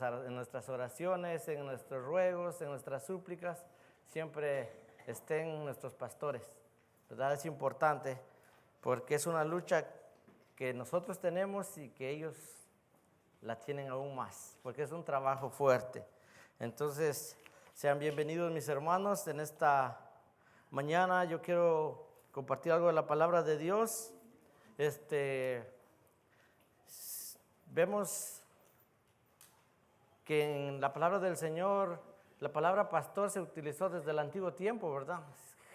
en nuestras oraciones, en nuestros ruegos, en nuestras súplicas, siempre estén nuestros pastores, ¿verdad? Es importante porque es una lucha que nosotros tenemos y que ellos la tienen aún más, porque es un trabajo fuerte. Entonces, sean bienvenidos mis hermanos. En esta mañana yo quiero compartir algo de la palabra de Dios. Vemos que en la palabra del Señor, la palabra pastor se utilizó desde el antiguo tiempo, ¿verdad?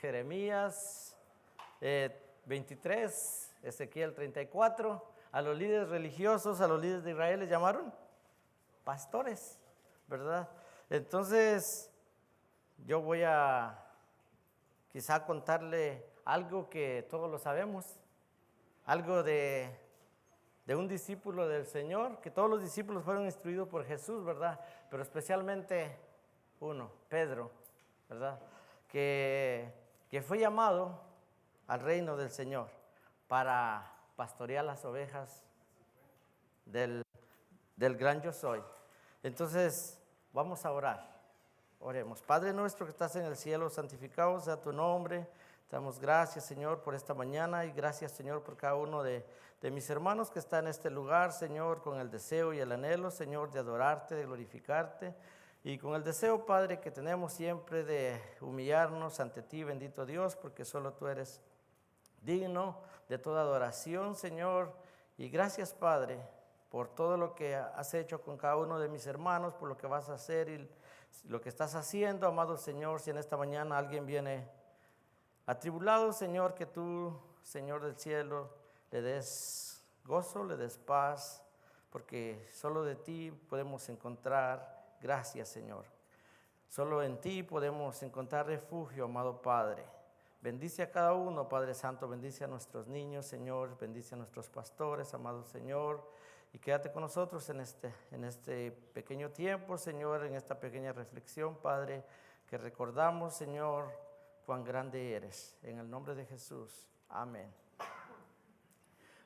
Jeremías 23, Ezequiel 34, a los líderes religiosos, a los líderes de Israel les llamaron pastores, ¿verdad? Entonces, yo voy a quizá contarle algo que todos lo sabemos, algo de un discípulo del Señor, que todos los discípulos fueron instruidos por Jesús, ¿verdad? Pero especialmente uno, Pedro, ¿verdad? Que fue llamado al reino del Señor para pastorear las ovejas del gran yo soy. Entonces, vamos a orar. Oremos. Padre nuestro que estás en el cielo, santificado sea tu nombre. Te damos gracias, Señor, por esta mañana y gracias, Señor, por cada uno de mis hermanos que está en este lugar, Señor, con el deseo y el anhelo, Señor, de adorarte, de glorificarte y con el deseo, Padre, que tenemos siempre de humillarnos ante ti, bendito Dios, porque solo tú eres digno de toda adoración, Señor. Y gracias, Padre, por todo lo que has hecho con cada uno de mis hermanos, por lo que vas a hacer y lo que estás haciendo, amado Señor. Si en esta mañana alguien viene atribulado, Señor, que tú, Señor del cielo, le des gozo, le des paz, porque solo de ti podemos encontrar gracia, Señor. Solo en ti podemos encontrar refugio, amado Padre. Bendice a cada uno, Padre Santo, bendice a nuestros niños, Señor, bendice a nuestros pastores, amado Señor, y quédate con nosotros en este pequeño tiempo, Señor, en esta pequeña reflexión, Padre, que recordamos, Señor, cuán grande eres. En el nombre de Jesús. Amén.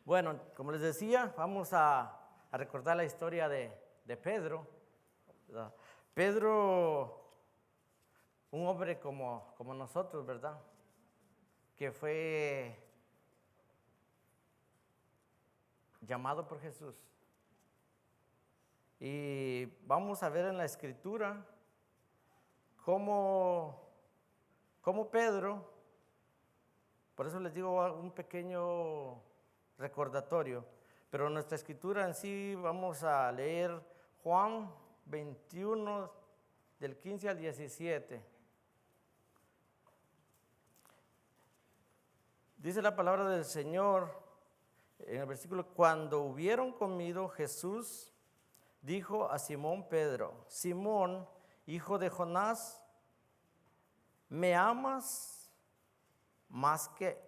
Bueno, como les decía, vamos a recordar la historia de Pedro. ¿Verdad? Pedro, un hombre como nosotros, ¿verdad? Que fue llamado por Jesús. Y vamos a ver en la Escritura cómo Pedro, por eso les digo un pequeño recordatorio, pero en nuestra escritura en sí vamos a leer Juan 21 del 15 al 17. Dice la palabra del Señor en el versículo: cuando hubieron comido, Jesús dijo a Simón Pedro: Simón, hijo de Jonás, ¿me amas más que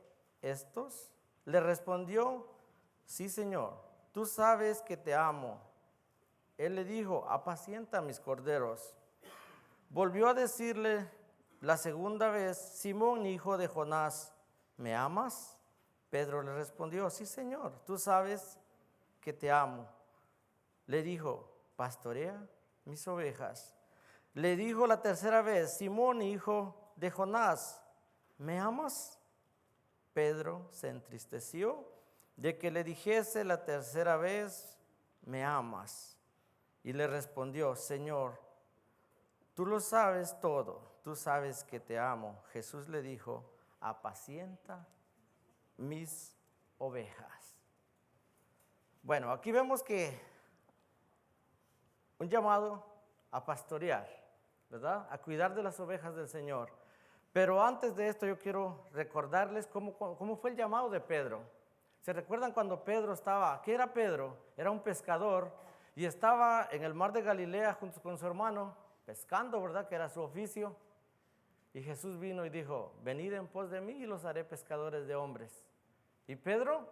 estos? Le respondió: sí, Señor, tú sabes que te amo. Él le dijo: apacienta mis corderos. Volvió a decirle la segunda vez: Simón, hijo de Jonás, ¿me amas? Pedro le respondió: sí, Señor, tú sabes que te amo. Le dijo: pastorea mis ovejas. Le dijo la tercera vez: Simón, hijo de Jonás, ¿me amas? Pedro se entristeció de que le dijese la tercera vez: ¿me amas? Y le respondió: Señor, tú lo sabes todo, tú sabes que te amo. Jesús le dijo: apacienta mis ovejas. Bueno, aquí vemos que un llamado a pastorear, ¿verdad? A cuidar de las ovejas del Señor. Pero antes de esto yo quiero recordarles cómo fue el llamado de Pedro. ¿Se recuerdan cuando Pedro estaba? ¿Qué era Pedro? Era un pescador y estaba en el mar de Galilea junto con su hermano pescando, ¿verdad? Que era su oficio. Y Jesús vino y dijo: venid en pos de mí y los haré pescadores de hombres. Y Pedro,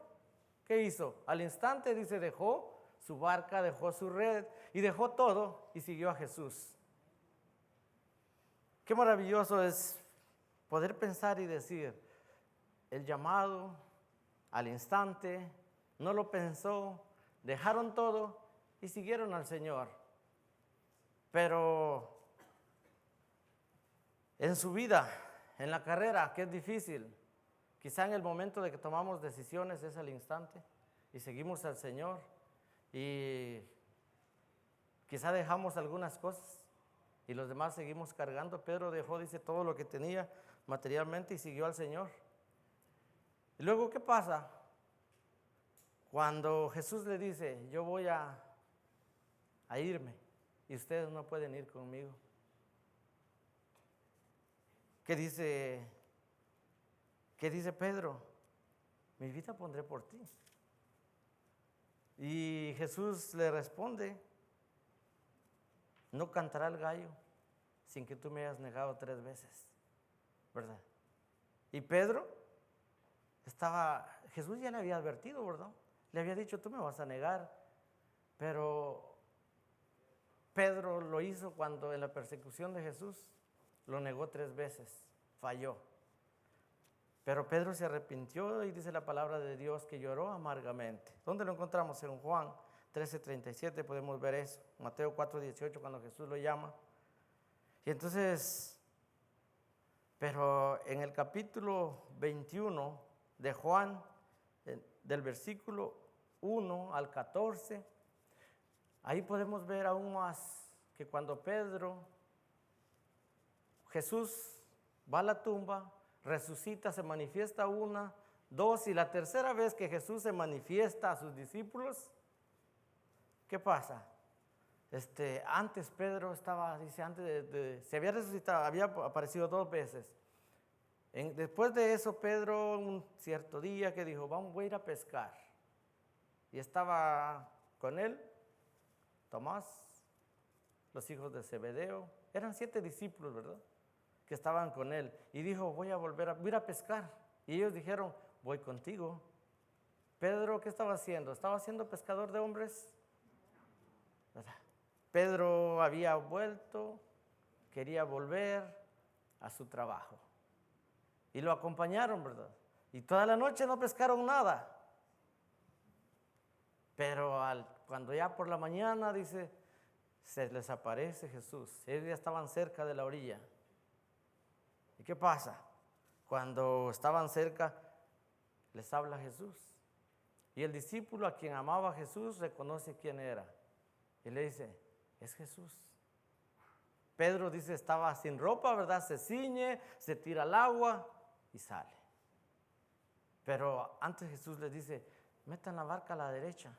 ¿qué hizo? Al instante, dice, dejó su barca, dejó su red y dejó todo y siguió a Jesús. Qué maravilloso es poder pensar y decir: el llamado al instante, no lo pensó, dejaron todo y siguieron al Señor. Pero en su vida, en la carrera, que es difícil, quizá en el momento de que tomamos decisiones es el instante y seguimos al Señor y quizá dejamos algunas cosas y los demás seguimos cargando. Pedro dejó, dice, todo lo que tenía materialmente y siguió al Señor. Y luego, ¿qué pasa? Cuando Jesús le dice, yo voy a irme y ustedes no pueden ir conmigo. ¿Qué dice Pedro? Mi vida pondré por ti. Y Jesús le responde, no cantará el gallo sin que tú me hayas negado 3 veces, ¿verdad? Y Pedro Jesús ya le había advertido, ¿verdad? Le había dicho, tú me vas a negar, pero Pedro lo hizo cuando en la persecución de Jesús lo negó 3 veces, falló. Pero Pedro se arrepintió y dice la palabra de Dios que lloró amargamente. ¿Dónde lo encontramos? En Juan 13:37 podemos ver eso. Mateo 4:18 cuando Jesús lo llama. Y entonces, pero en el capítulo 21 de Juan, del versículo 1 al 14, ahí podemos ver aún más que cuando Jesús va a la tumba, resucita, se manifiesta 1, 2 y la tercera vez que Jesús se manifiesta a sus discípulos, ¿qué pasa? Antes Pedro estaba, dice, se había resucitado, había aparecido 2 veces. Después de eso, Pedro, un cierto día que dijo, voy a ir a pescar. Y estaba con él Tomás, los hijos de Zebedeo, eran 7 discípulos, ¿verdad? Que estaban con él. Y dijo, voy a ir a pescar. Y ellos dijeron, voy contigo. Pedro, ¿qué estaba haciendo? ¿Estaba siendo pescador de hombres? ¿Verdad? Pedro había vuelto, quería volver a su trabajo. Y lo acompañaron, ¿verdad? Y toda la noche no pescaron nada. Pero cuando ya por la mañana, dice, se les aparece Jesús. Ellos ya estaban cerca de la orilla. ¿Y qué pasa? Cuando estaban cerca, les habla Jesús. Y el discípulo a quien amaba Jesús reconoce quién era. Y le dice, es Jesús. Pedro dice, estaba sin ropa, ¿verdad? Se ciñe, se tira al agua y sale. Pero antes Jesús les dice, metan la barca a la derecha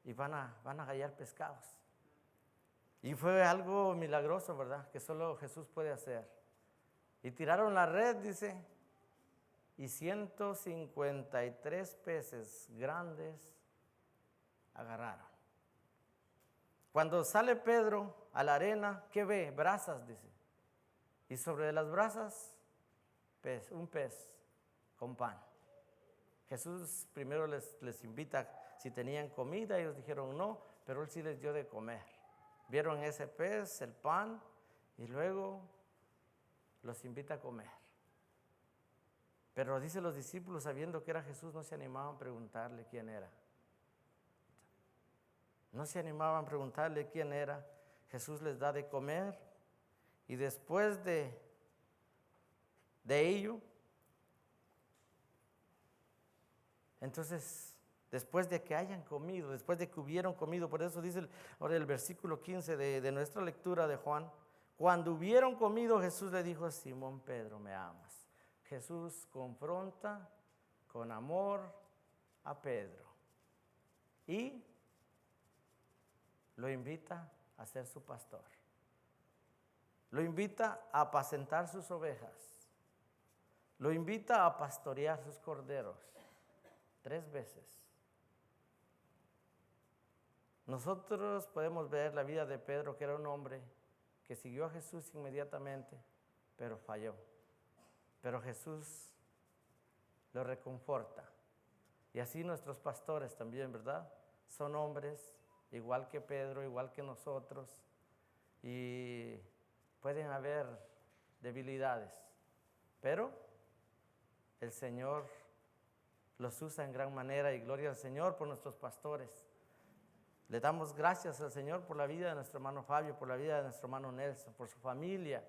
y van a hallar pescados. Y fue algo milagroso, ¿verdad? Que solo Jesús puede hacer. Y tiraron la red, dice, y 153 peces grandes agarraron. Cuando sale Pedro a la arena, ¿qué ve? Brasas, dice. Y sobre las brasas, un pez con pan. Jesús primero les invita si tenían comida, ellos dijeron no, pero él sí les dio de comer. Vieron ese pez, el pan, y luego los invita a comer. Pero dice los discípulos, sabiendo que era Jesús, no se animaban a preguntarle quién era. No se animaban a preguntarle quién era. Jesús les da de comer y después de ello, entonces, después de que hayan comido, después de que hubieron comido, por eso dice ahora el versículo 15 de nuestra lectura de Juan, cuando hubieron comido, Jesús le dijo a Simón Pedro, ¿me amas? Jesús confronta con amor a Pedro y lo invita a ser su pastor. Lo invita a apacentar sus ovejas. Lo invita a pastorear sus corderos. 3 veces. Nosotros podemos ver la vida de Pedro, que era un hombre que siguió a Jesús inmediatamente, pero falló. Pero Jesús lo reconforta. Y así nuestros pastores también, ¿verdad? Son hombres igual que Pedro, igual que nosotros, y pueden haber debilidades, pero el Señor los usa en gran manera y gloria al Señor por nuestros pastores. Le damos gracias al Señor por la vida de nuestro hermano Fabio, por la vida de nuestro hermano Nelson, por su familia,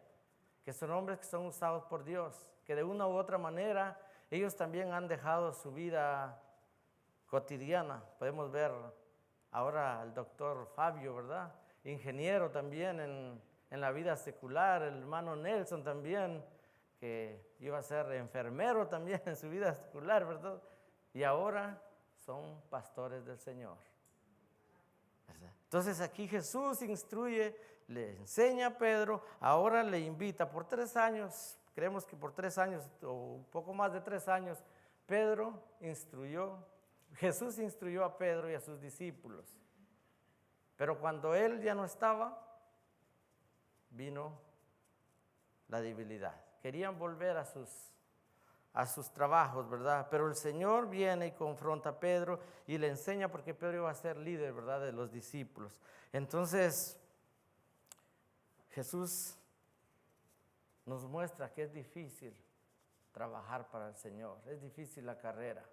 que son hombres que son usados por Dios, que de una u otra manera ellos también han dejado su vida cotidiana. Podemos ver ahora al doctor Fabio, ¿verdad? Ingeniero también en la vida secular, el hermano Nelson también, que iba a ser enfermero también en su vida secular, ¿verdad? Y ahora son pastores del Señor, ¿verdad? Entonces aquí Jesús instruye, le enseña a Pedro, ahora le invita por 3 años, creemos que por 3 años o un poco más de 3 años, Jesús instruyó a Pedro y a sus discípulos. Pero cuando él ya no estaba, vino la debilidad. Querían volver a sus trabajos, ¿verdad? Pero el Señor viene y confronta a Pedro y le enseña, porque Pedro iba a ser líder, ¿verdad?, de los discípulos. Entonces, Jesús nos muestra que es difícil trabajar para el Señor, es difícil la carrera,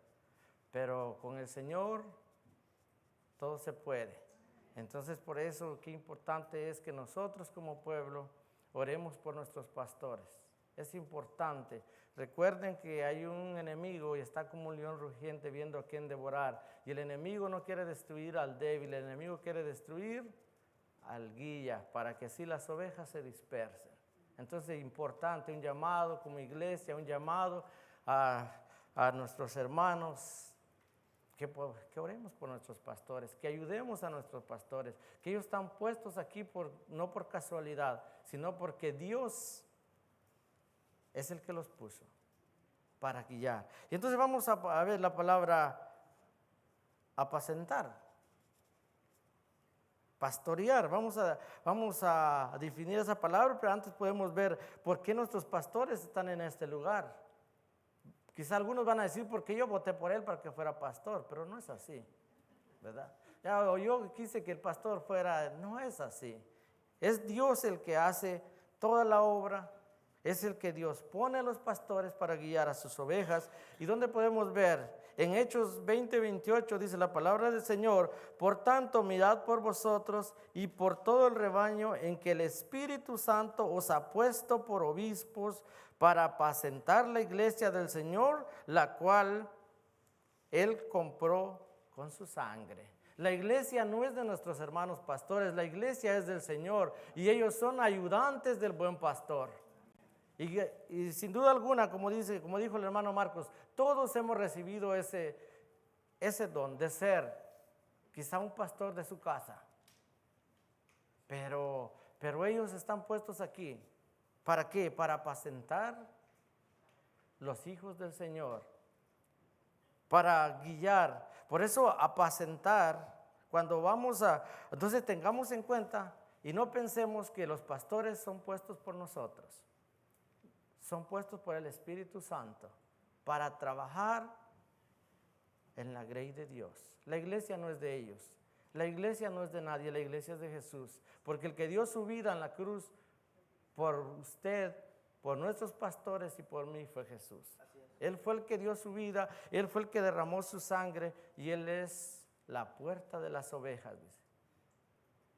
pero con el Señor todo se puede. Entonces, por eso qué importante es que nosotros como pueblo oremos por nuestros pastores. Es importante. Recuerden que hay un enemigo y está como un león rugiente viendo a quién devorar. Y el enemigo no quiere destruir al débil, el enemigo quiere destruir al guía para que así las ovejas se dispersen. Entonces es importante un llamado como iglesia, un llamado a nuestros hermanos, que oremos por nuestros pastores, que ayudemos a nuestros pastores, que ellos están puestos aquí no por casualidad, sino porque Dios es el que los puso para guiar. Y entonces vamos a ver la palabra apacentar, pastorear. Vamos a definir esa palabra, pero antes podemos ver por qué nuestros pastores están en este lugar. Quizá algunos van a decir, porque yo voté por él para que fuera pastor, pero no es así, ¿verdad? O yo quise que el pastor fuera, no es así. Es Dios el que hace toda la obra, es el que Dios pone a los pastores para guiar a sus ovejas. ¿Y dónde podemos ver? En Hechos 20:28 dice la palabra del Señor: por tanto, mirad por vosotros y por todo el rebaño en que el Espíritu Santo os ha puesto por obispos para apacentar la iglesia del Señor, la cual Él compró con su sangre. La iglesia no es de nuestros hermanos pastores, la iglesia es del Señor y ellos son ayudantes del buen pastor. Y sin duda alguna, como dijo el hermano Marcos, todos hemos recibido ese don de ser quizá un pastor de su casa. Pero ellos están puestos aquí. ¿Para qué? Para apacentar los hijos del Señor, para guiar. Por eso apacentar, entonces tengamos en cuenta y no pensemos que los pastores son puestos por nosotros. Son puestos por el Espíritu Santo para trabajar en la grey de Dios. La iglesia no es de ellos, la iglesia no es de nadie, la iglesia es de Jesús. Porque el que dio su vida en la cruz por usted, por nuestros pastores y por mí fue Jesús. Él fue el que dio su vida, Él fue el que derramó su sangre y Él es la puerta de las ovejas, dice.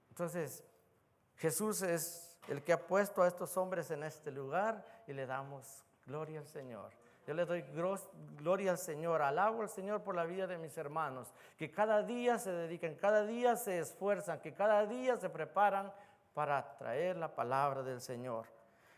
Entonces, Jesús es el que ha puesto a estos hombres en este lugar y le damos gloria al Señor. Yo le doy gloria al Señor, alabo al Señor por la vida de mis hermanos, que cada día se dedican, cada día se esfuerzan, que cada día se preparan para traer la palabra del Señor.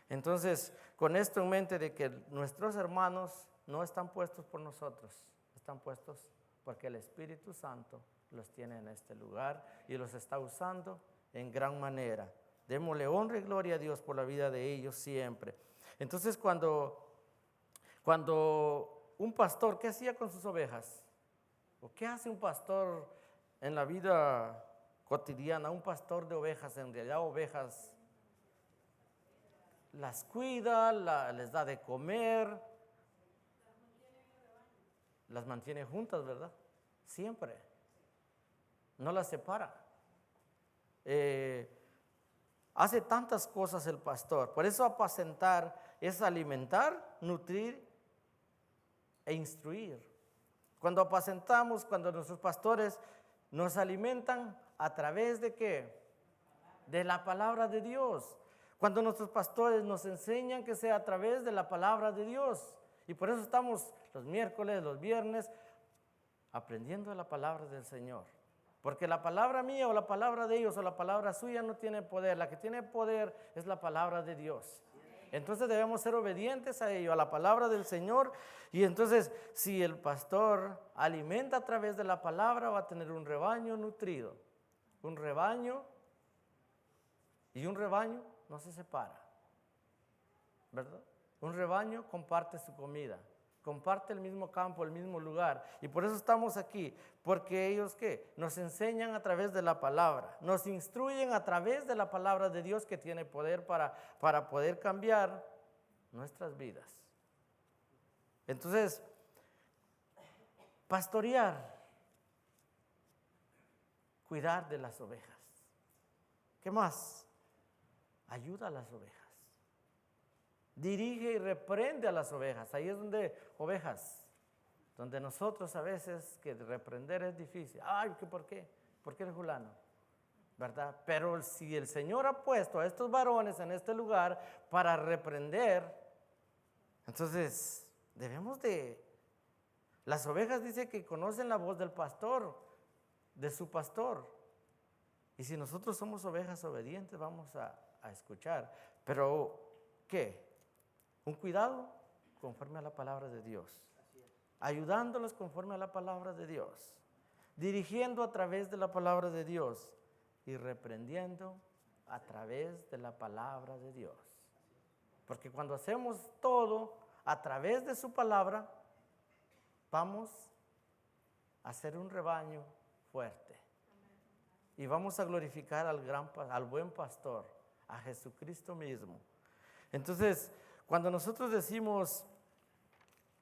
Entonces, con esto en mente de que nuestros hermanos no están puestos por nosotros, están puestos porque el Espíritu Santo los tiene en este lugar y los está usando en gran manera. Démosle honra y gloria a Dios por la vida de ellos siempre. Entonces, cuando un pastor, ¿qué hacía con sus ovejas? ¿O qué hace un pastor en la vida cotidiana? Un pastor de ovejas, en realidad ovejas, las cuida, les da de comer, las mantiene juntas, ¿verdad? Siempre. No las separa. Hace tantas cosas el pastor. Por eso apacentar es alimentar, nutrir e instruir. Cuando apacentamos, cuando nuestros pastores nos alimentan, ¿A través de qué? De la palabra de Dios. Cuando nuestros pastores nos enseñan que sea a través de la palabra de Dios. Y por eso estamos los miércoles, los viernes, aprendiendo de la palabra del Señor. Porque la palabra mía o la palabra de ellos o la palabra suya no tiene poder. La que tiene poder es la palabra de Dios. Entonces debemos ser obedientes a ello, a la palabra del Señor. Y entonces si el pastor alimenta a través de la palabra, va a tener un rebaño nutrido. Un rebaño, y un rebaño no se separa, ¿verdad? Un rebaño comparte su comida, comparte el mismo campo, el mismo lugar. Y por eso estamos aquí, porque ellos ¿qué? Nos enseñan a través de la palabra, nos instruyen a través de la palabra de Dios que tiene poder para poder cambiar nuestras vidas. Entonces, pastorear, cuidar de las ovejas. ¿Qué más? Ayuda a las ovejas. Dirige y reprende a las ovejas. Ahí es donde ovejas, donde nosotros a veces que reprender es difícil. Ay, ¿por qué? ¿Por qué el fulano? ¿Verdad? Pero si el Señor ha puesto a estos varones en este lugar para reprender, entonces debemos de... Las ovejas dice que conocen la voz del pastor, de su pastor. Y si nosotros somos ovejas obedientes, vamos a escuchar. Pero, ¿qué? Un cuidado conforme a la palabra de Dios. Ayudándolos conforme a la palabra de Dios. Dirigiendo a través de la palabra de Dios. Y reprendiendo a través de la palabra de Dios. Porque cuando hacemos todo a través de su palabra, vamos a ser un rebaño fuerte. Y vamos a glorificar al buen pastor, a Jesucristo mismo. Entonces, cuando nosotros decimos,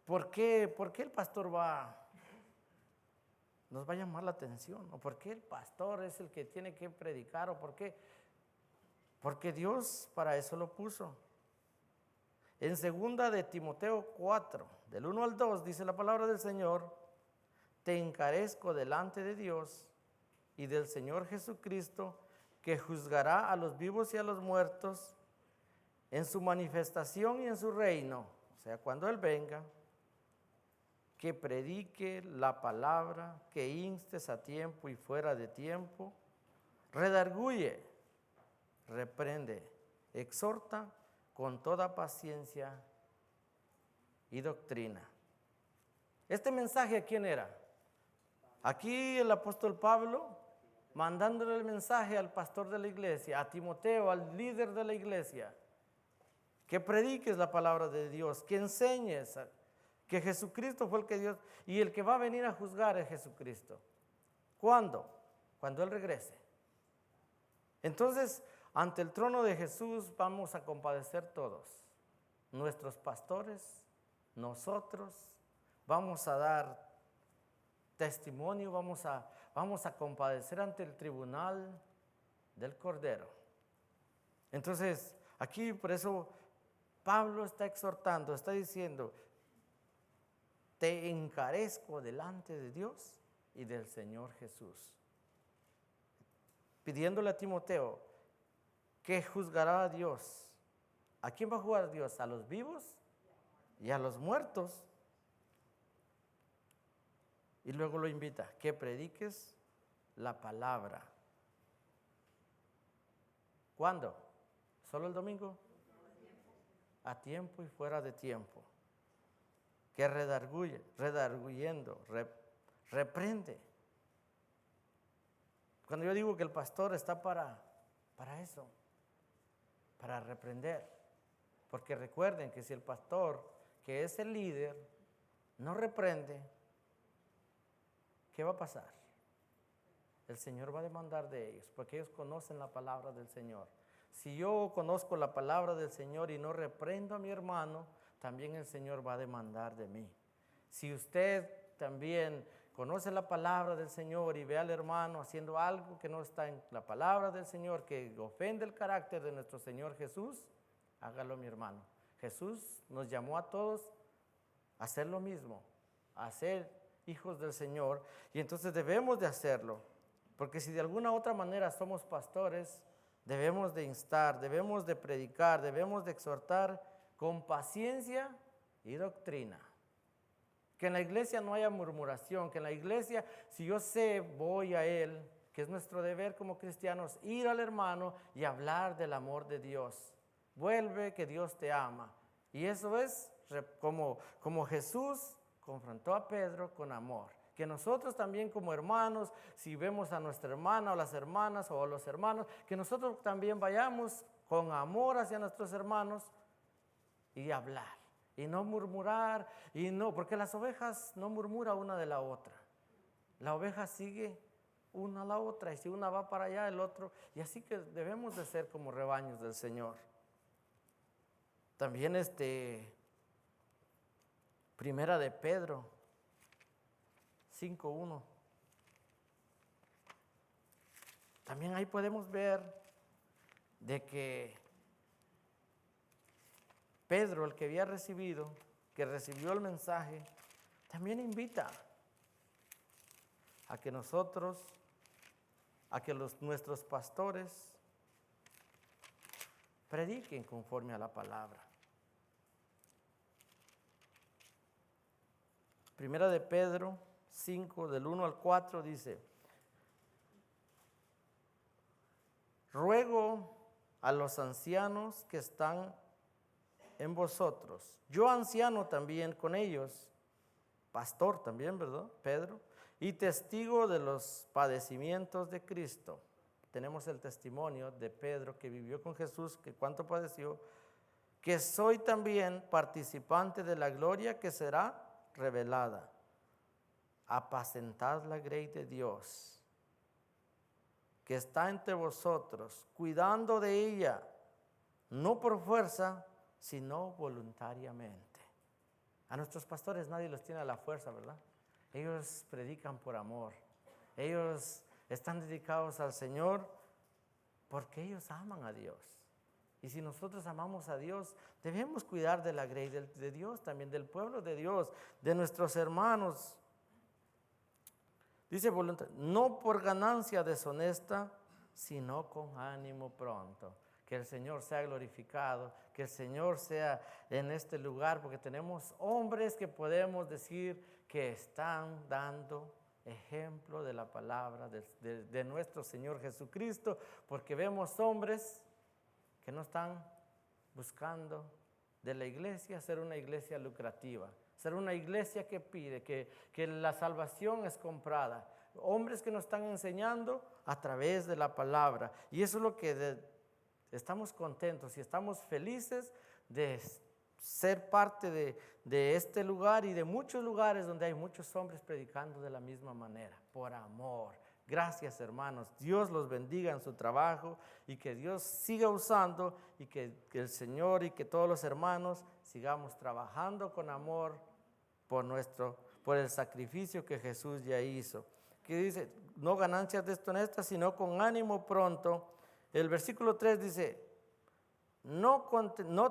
¿por qué el pastor nos va a llamar la atención? ¿O por qué el pastor es el que tiene que predicar? ¿O por qué? Porque Dios para eso lo puso. En 2 de Timoteo 4, del 1 al 2, dice la palabra del Señor, te encarezco delante de Dios y del Señor Jesucristo, que juzgará a los vivos y a los muertos en su manifestación y en su reino, o sea, cuando Él venga, que predique la palabra, que instes a tiempo y fuera de tiempo, redarguye, reprende, exhorta con toda paciencia y doctrina. ¿Este mensaje a quién era? Aquí el apóstol Pablo mandándole el mensaje al pastor de la iglesia, a Timoteo, al líder de la iglesia, que prediques la palabra de Dios, que enseñes que Jesucristo fue el que Dios, y el que va a venir a juzgar es Jesucristo. ¿Cuándo? Cuando Él regrese. Entonces, ante el trono de Jesús vamos a compadecer todos, nuestros pastores, nosotros, vamos a dar testimonio, vamos a compadecer ante el tribunal del Cordero. Entonces, aquí por eso Pablo está exhortando, está diciendo, te encarezco delante de Dios y del Señor Jesús. Pidiéndole a Timoteo que juzgará a Dios. ¿A quién va a juzgar Dios? ¿A los vivos y a los muertos? Y luego lo invita, que prediques la palabra. ¿Cuándo? ¿Solo el domingo? A tiempo y fuera de tiempo. Que redarguyendo, reprende. Cuando yo digo que el pastor está para eso, para reprender. Porque recuerden que si el pastor, que es el líder, no reprende, ¿qué va a pasar? El Señor va a demandar de ellos, porque ellos conocen la palabra del Señor. Si yo conozco la palabra del Señor y no reprendo a mi hermano, también el Señor va a demandar de mí. Si usted también conoce la palabra del Señor y ve al hermano haciendo algo que no está en la palabra del Señor, que ofende el carácter de nuestro Señor Jesús, hágalo, mi hermano. Jesús nos llamó a todos a hacer lo mismo, a ser hijos del Señor, y entonces debemos de hacerlo. Porque si de alguna otra manera somos pastores, debemos de instar, debemos de predicar, debemos de exhortar con paciencia y doctrina. Que en la iglesia no haya murmuración, que en la iglesia, si yo sé, voy a Él, que es nuestro deber como cristianos, ir al hermano y hablar del amor de Dios. Vuelve que Dios te ama. Y eso es como Jesús confrontó a Pedro con amor. Que nosotros también como hermanos, si vemos a nuestra hermana o las hermanas o los hermanos, que nosotros también vayamos con amor hacia nuestros hermanos y hablar. Y no murmurar, y no, porque las ovejas no murmuran una de la otra. La oveja sigue una a la otra, y si una va para allá, el otro, y así que debemos de ser como rebaños del Señor. También Primera de Pedro 5:1. También ahí podemos ver de que Pedro, el que había recibido, que recibió el mensaje, también invita a que nosotros, a que nuestros pastores prediquen conforme a la palabra. Primera de Pedro 5, del 1 al 4 dice: ruego a los ancianos que están en vosotros, yo anciano también con ellos, pastor también, ¿verdad? Pedro, y testigo de los padecimientos de Cristo. Tenemos el testimonio de Pedro que vivió con Jesús, que cuánto padeció, que soy también participante de la gloria que será revelada. Apacentad la grey de Dios, que está entre vosotros, cuidando de ella, no por fuerza, sino voluntariamente. A nuestros pastores nadie los tiene a la fuerza, ¿verdad? Ellos predican por amor. Ellos están dedicados al Señor porque ellos aman a Dios. Y si nosotros amamos a Dios, debemos cuidar de la grey de Dios, también del pueblo de Dios, de nuestros hermanos. Dice voluntario, no por ganancia deshonesta, sino con ánimo pronto. Que el Señor sea glorificado, que el Señor sea en este lugar, porque tenemos hombres que podemos decir que están dando ejemplo de la palabra de nuestro Señor Jesucristo, porque vemos hombres que no están buscando de la iglesia ser una iglesia lucrativa, ser una iglesia que pide, que la salvación es comprada. Hombres que nos están enseñando a través de la palabra. Y eso es lo que estamos contentos y estamos felices de ser parte de este lugar y de muchos lugares donde hay muchos hombres predicando de la misma manera, por amor. Gracias, hermanos. Dios los bendiga en su trabajo y que Dios siga usando y que el Señor y que todos los hermanos sigamos trabajando con amor por el sacrificio que Jesús ya hizo. Que dice, no ganancias deshonestas, sino con ánimo pronto. El versículo 3 dice, no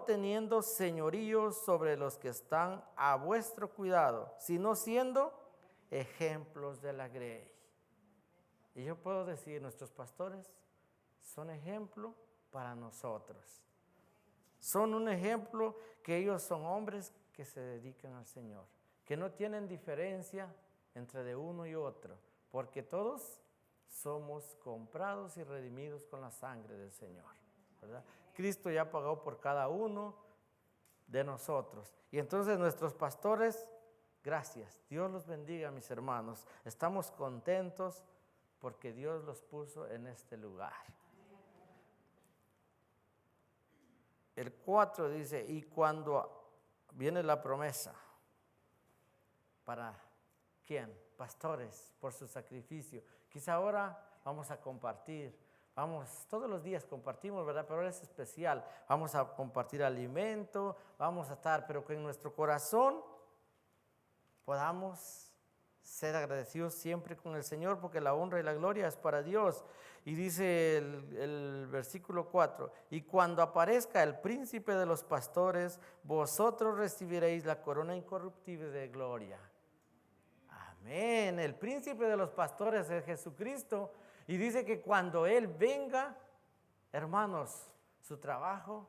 teniendo señorío sobre los que están a vuestro cuidado, sino siendo ejemplos de la grey. Y yo puedo decir, nuestros pastores son ejemplo para nosotros. Son un ejemplo que ellos son hombres que se dedican al Señor, que no tienen diferencia entre de uno y otro, porque todos somos comprados y redimidos con la sangre del Señor, ¿verdad? Cristo ya pagó por cada uno de nosotros. Y entonces nuestros pastores, gracias. Dios los bendiga, mis hermanos. Estamos contentos porque Dios los puso en este lugar. El 4 dice, y cuando viene la promesa, ¿para quién? Pastores, por su sacrificio. Quizá ahora vamos a compartir, todos los días compartimos, ¿verdad? Pero ahora es especial. Vamos a compartir alimento, vamos a estar, pero que en nuestro corazón podamos ser agradecidos siempre con el Señor, porque la honra y la gloria es para Dios. Y dice el versículo 4, y cuando aparezca el príncipe de los pastores, vosotros recibiréis la corona incorruptible de gloria. Amén. El príncipe de los pastores es Jesucristo. Y dice que cuando Él venga, hermanos, su trabajo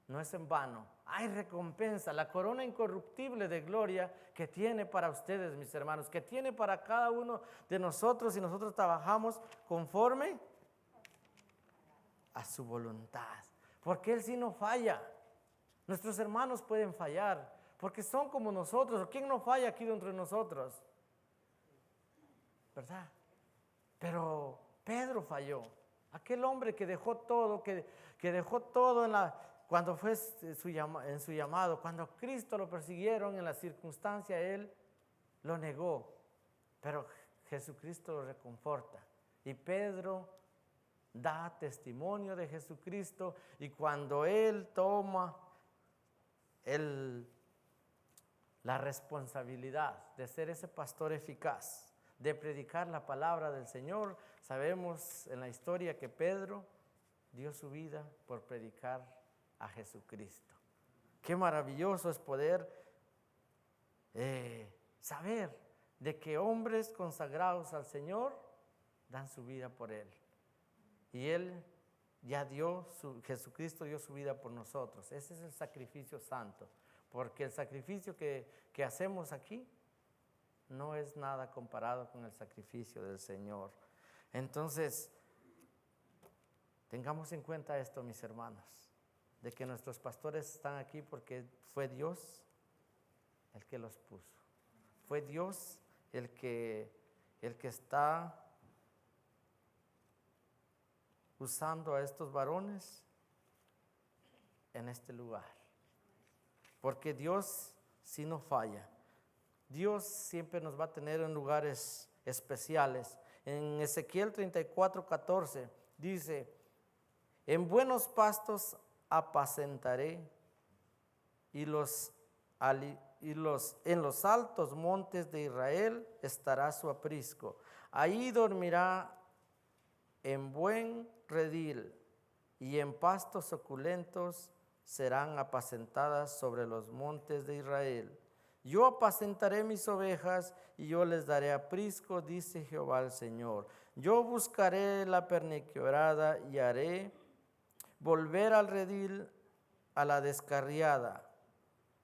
no es en vano. Hay recompensa, la corona incorruptible de gloria que tiene para ustedes, mis hermanos, que tiene para cada uno de nosotros, y nosotros trabajamos conforme a su voluntad. Porque Él sí no falla. Nuestros hermanos pueden fallar, porque son como nosotros. ¿Quién no falla aquí dentro de nosotros? ¿Verdad? Pero Pedro falló. Aquel hombre que dejó todo, que dejó todo cuando fue en su llamado, cuando Cristo lo persiguieron en la circunstancia, él lo negó. Pero Jesucristo lo reconforta. Y Pedro da testimonio de Jesucristo, y cuando él toma la responsabilidad de ser ese pastor eficaz, de predicar la palabra del Señor, sabemos en la historia que Pedro dio su vida por predicar a Jesucristo. Qué maravilloso es poder saber de que hombres consagrados al Señor dan su vida por Él. Y Él ya Jesucristo dio su vida por nosotros. Ese es el sacrificio santo, porque el sacrificio que hacemos aquí no es nada comparado con el sacrificio del Señor. Entonces, tengamos en cuenta esto, mis hermanos, de que nuestros pastores están aquí porque fue Dios el que los puso. Fue Dios el que está usando a estos varones en este lugar. Porque Dios sí no falla. Dios siempre nos va a tener en lugares especiales. En Ezequiel 34:14 dice: en buenos pastos apacentaré, y en los altos montes de Israel estará su aprisco. Ahí dormirá en buen redil, y en pastos suculentos serán apacentadas sobre los montes de Israel. Yo apacentaré mis ovejas, y yo les daré aprisco, dice Jehová el Señor. Yo buscaré la perniquebrada, y haré volver al redil a la descarriada.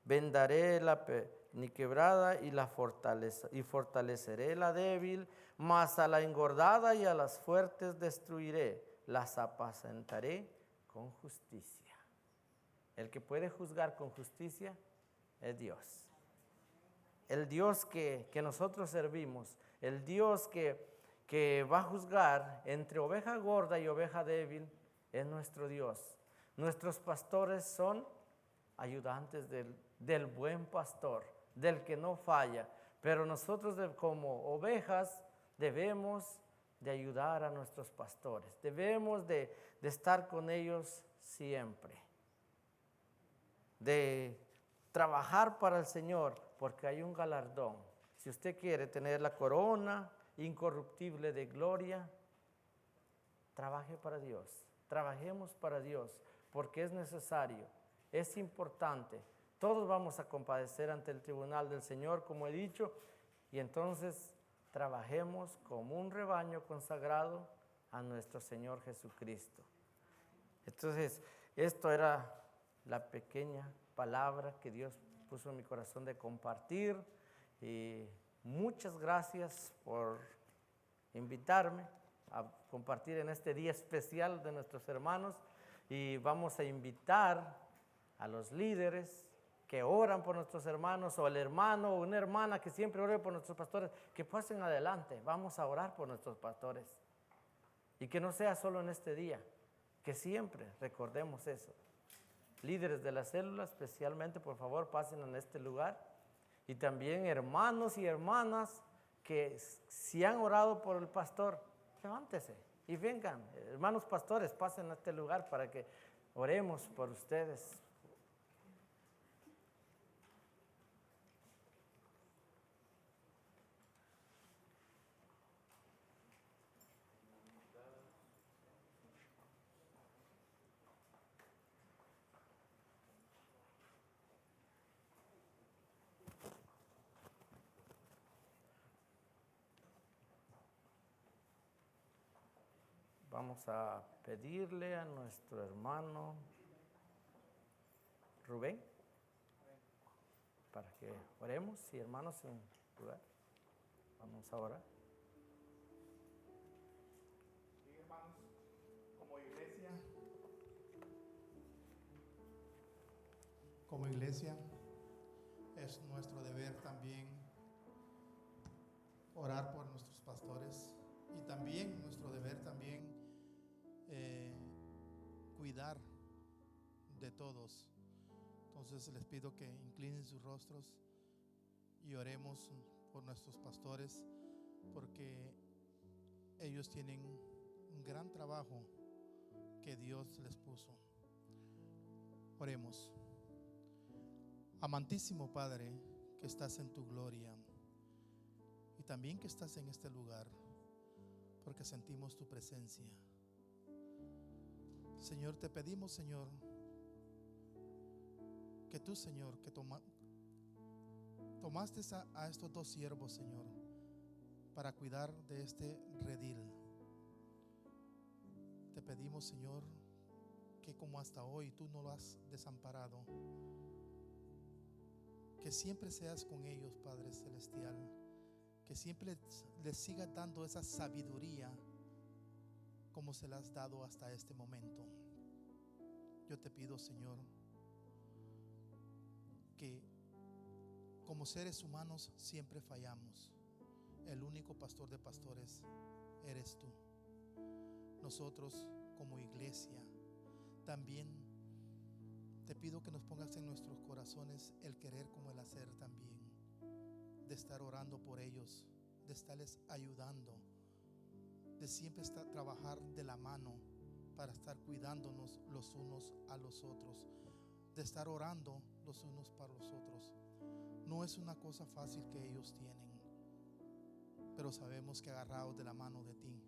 Vendaré la perniquebrada y fortaleceré la débil, mas a la engordada y a las fuertes destruiré. Las apacentaré con justicia. El que puede juzgar con justicia es Dios. El Dios que nosotros servimos, el Dios que va a juzgar entre oveja gorda y oveja débil, es nuestro Dios. Nuestros pastores son ayudantes del buen pastor, del que no falla. Pero nosotros como ovejas debemos de ayudar a nuestros pastores. Debemos de estar con ellos siempre. De trabajar para el Señor, porque hay un galardón. Si usted quiere tener la corona incorruptible de gloria, trabaje para Dios. Trabajemos para Dios, porque es necesario, es importante. Todos vamos a comparecer ante el tribunal del Señor, como he dicho, y entonces trabajemos como un rebaño consagrado a nuestro Señor Jesucristo. Entonces, esto era la pequeña palabra que Dios puso en mi corazón de compartir, y muchas gracias por invitarme a compartir en este día especial de nuestros hermanos, y vamos a invitar a los líderes que oran por nuestros hermanos, o el hermano o una hermana que siempre ore por nuestros pastores, que pasen adelante. Vamos a orar por nuestros pastores, y que no sea solo en este día, que siempre recordemos eso. Líderes de la célula, especialmente, por favor, pasen en este lugar, y también hermanos y hermanas que si han orado por el pastor, levántese y vengan. Hermanos pastores, pasen a este lugar para que oremos por ustedes. Vamos a pedirle a nuestro hermano Rubén para que oremos. Y hermanos en lugar, vamos a orar. Sí, hermanos, como iglesia es nuestro deber también orar por nuestros pastores y también nuestro deber también cuidar de todos. Entonces les pido que inclinen sus rostros y oremos por nuestros pastores, porque ellos tienen un gran trabajo que Dios les puso. Oremos. Amantísimo Padre, que estás en tu gloria y también que estás en este lugar, porque sentimos tu presencia. Señor, te pedimos, Señor, que tú, Señor, que tomaste a estos dos siervos, Señor, para cuidar de este redil. Te pedimos, Señor, que como hasta hoy tú no lo has desamparado, que siempre seas con ellos, Padre Celestial, que siempre les sigas dando esa sabiduría como se la has dado hasta este momento. Yo te pido, Señor, que como seres humanos siempre fallamos. El único pastor de pastores eres tú. Nosotros como iglesia también te pido que nos pongas en nuestros corazones el querer como el hacer también, de estar orando por ellos, de estarles ayudando, de siempre trabajar de la mano para estar cuidándonos los unos a los otros, de estar orando los unos para los otros. No es una cosa fácil que ellos tienen, pero sabemos que agarrados de la mano de ti